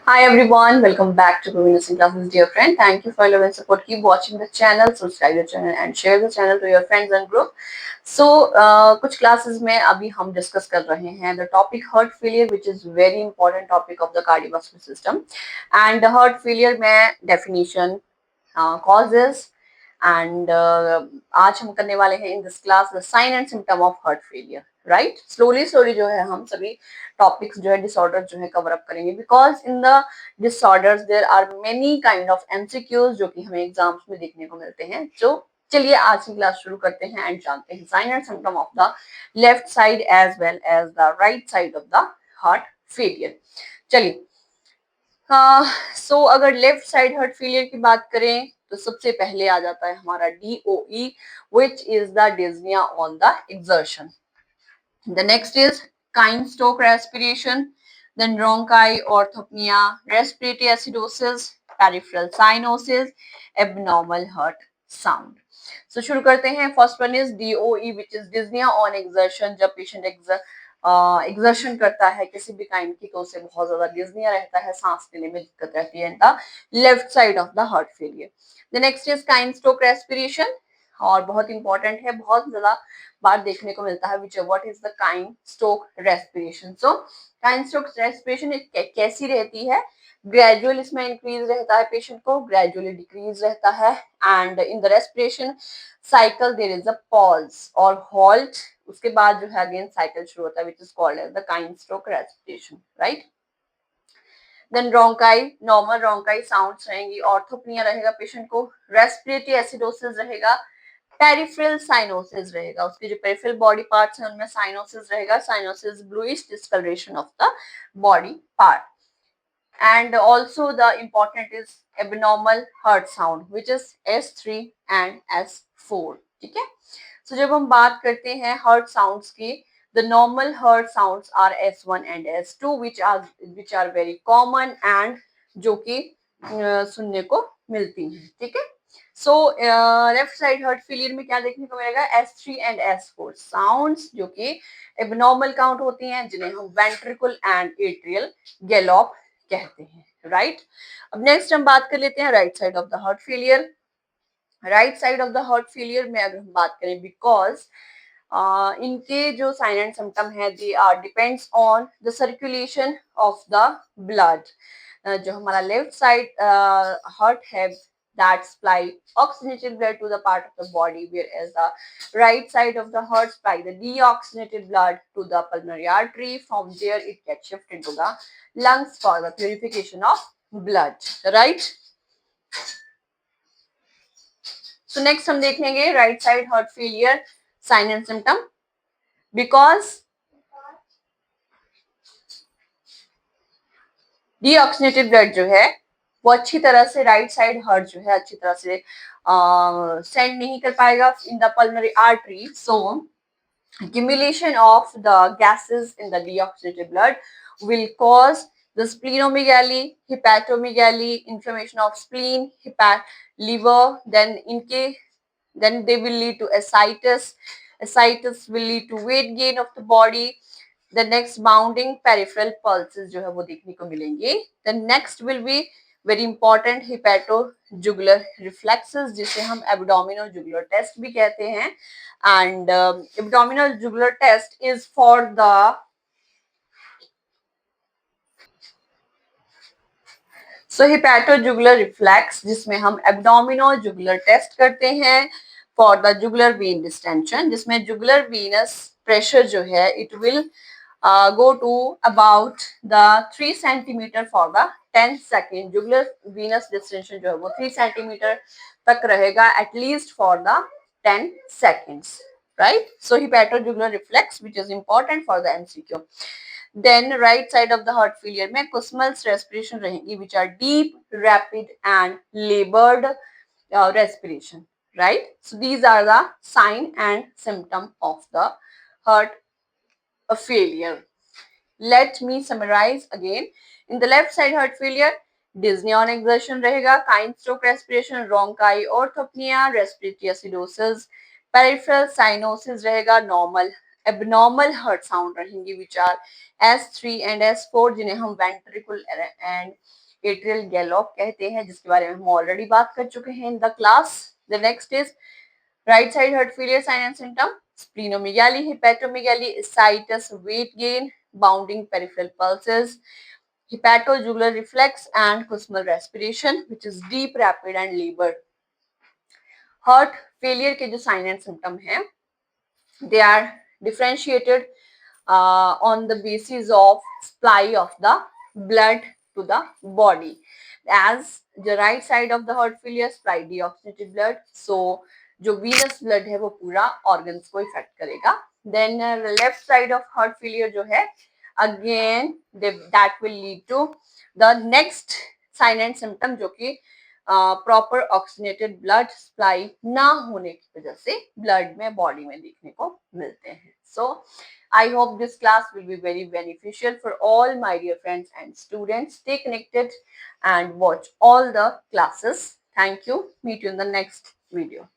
Hi everyone, welcome back to Provenance in Classes, dear friend. Thank you for your love and support. Keep watching the channel, subscribe the channel and share the channel to your friends and group. So, कुछ classes में अभी हम discuss कर रहे हैं the topic heart failure, which is very important topic of the cardiovascular system. And the heart failure में definition, causes and आज हम करने वाले हैं in this class the sign and symptom of heart failure. Right slowly जो है हम सभी टॉपिक्स जो है डिसऑर्डर जो है कवर अप करेंगे because in the disorders there are many kind of MCQs जो कि हमें एग्जाम्स में देखने को मिलते हैं। तो चलिए आज की क्लास शुरू करते हैं एंड जानते हैं sign and symptom of the left side as well as the right side of the heart failure. चलिए अगर लेफ्ट साइड हार्ट फेलियर की बात करें तो सबसे पहले आ जाता है हमारा DOE which is the dyspnea on the exertion. The next is Kine-Stokes respiration, then bronchi, orthopnea, respiratory acidosis, peripheral cyanosis, abnormal heart sound. So शुरू करते हैं. First one is DOE, which is dyspnea on exertion. जब patient exertion करता है किसी भी kind की तो उसे बहुत ज्यादा dyspnea रहता है, सांस लेने में दिक्कत रहती है. The left side of the heart failure. The next is Kine-Stokes respiration और बहुत इंपॉर्टेंट है, बहुत ज्यादा बार देखने को मिलता है which what is the Kine-Stokes respiration. So Kine-Stokes respiration कैसी रहती है? ग्रेजुअल इसमें इंक्रीज रहता है पेशेंट को, ग्रेजुअली डिक्रीज रहता है and in the respiration cycle there is a pause और हॉल्ट, उसके बाद जो है अगेन साइकिल शुरू होता है which is called as the Kine-Stokes respiration, right? Then bronchi, normal bronchi sounds रहेंगी, ऑर्थोपनिया रहेगा पेशेंट को, रेस्पिरेटरी एसिडोसिस रहेगा, पेरिफेरल साइनोसिस रहेगा, उसके जो पेरिफेरल बॉडी पार्ट्स हैं उनमें साइनोसिस रहेगा, cyanosis bluish discolouration of the body part and also the important is abnormal heart sound which is S3 and S4. ठीक है, so जब हम बात करते हैं heart sounds की, the normal heart sounds are S1 and S2 which are very common and जो कि सुनने को मिलती हैं. ठीक है, so left side heart failure में क्या देखने को मिलेगा? S3 एंड S4 साउंड्स जो कि एबनॉर्मल काउंट होती हैं, जिन्हें हम वेंट्रिकल एंड एट्रियल गैलोप कहते हैं. राइट, अब नेक्स्ट हम बात कर लेते हैं right side of the heart failure. Right side of the heart failure में अगर हम बात करें, बिकॉज इनके जो साइन एंड सिम्टम है they are depends on the circulation of the blood. जो हमारा लेफ्ट साइड हार्ट है that supply oxygenated blood to the part of the body, whereas the right side of the heart supply the deoxygenated blood to the pulmonary artery. From there it gets shifted to the lungs for the purification of blood. Right? So next हम देखेंगे right side heart failure sign and symptom. Because deoxygenated blood जो है वो अच्छी तरह से right side heart जो है अच्छी तरह से सेंड नहीं कर पाएगा in the pulmonary artery. So accumulation of the gases in the deoxygenated blood will cause the splenomegaly, hepatomegaly, inflammation of spleen, liver. Then they will lead to ascites. Ascites will lead to weight gain of the body. The next bounding peripheral pulses जो है वो देखने को मिलेंगे. The next will be very important hepatojugular reflexes जिसे हम abdominal jugular test भी कहते हैं. And abdominal jugular test is for the hepatojugular reflex जिसमें हम abdominal jugular test करते हैं for the jugular vein distension, जिसमें jugular venous pressure जो है it will go to about the 3 centimeter for the 10 second. jugular venous distension जो है वो 3 centimeter तक रहेगा at least for the 10 seconds. Right? So hepatojugular reflex which is important for the MCQ. Then right side of the heart failure में Kussmaul's respiration रहेगी which are deep, rapid and labored respiration. Right? So these are the sign and symptom of the heart failure. Let me summarize again. In the left side heart failure, dyspnea on exertion रहेगा, Kine-Stokes respiration, bronchi, orthopnea, respiratory acidosis, peripheral cyanosis रहेगा, normal abnormal heart sound रहेंगे which are S3 and S4, जिन्हें हम ventricle and atrial गैलोप कहते हैं, जिसके बारे में हम ऑलरेडी बात कर चुके हैं in the class. The next is right side heart failure sign and symptom. Splenomegaly, hepatomegaly, ascites, weight gain, bounding peripheral pulses, hepatojugular reflex, and Kussmaul respiration, which is deep, rapid, and labored. Heart failure के जो sign and symptom हैं, they are differentiated on the basis of supply of the blood to the body. As the right side of the heart failure supply deoxygenated blood, so जो venous blood है वो पूरा organs को effect करेगा. Then left side of heart failure जो है, again that will lead to the next sign and symptom, जो कि प्रॉपर ऑक्सीजनेटेड ब्लड सप्लाई ना होने की वजह से ब्लड में बॉडी में देखने को मिलते हैं. सो I hope this class will be very beneficial for all my dear friends and students. Stay connected and watch all the classes. Thank you. Meet you in the next video.